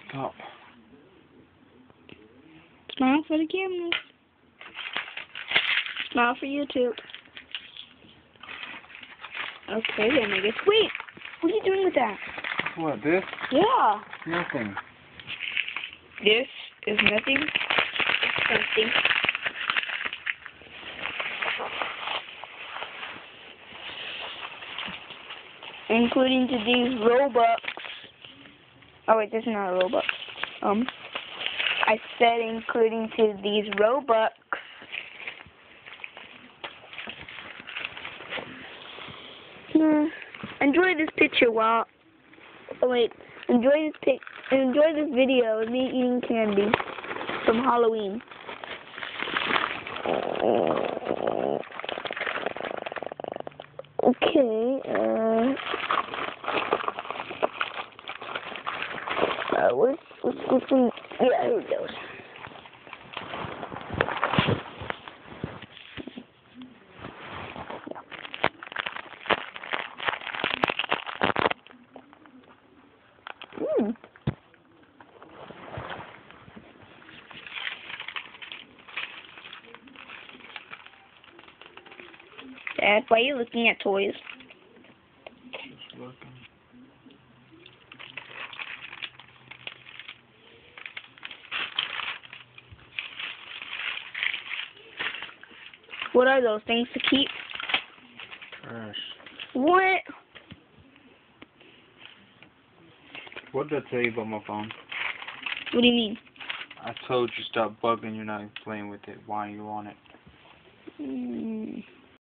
Stop. Smile for the camera. Smile for YouTube. Okay, then I guess. Wait! What are you doing with that? What, this? Yeah. Nothing. This is nothing. Something. Including to these Robux. Oh wait, this is not a Robux. I said including to these Robux. Enjoy this picture while. Oh wait, enjoy this video of me eating candy from Halloween. Okay. What's yeah, here it goes. Dad, why are you looking at toys? Just looking. What are those things to keep? Trash. What? What did I tell you about my phone? What do you mean? I told you stop bugging, you're not playing with it. Why are you on it?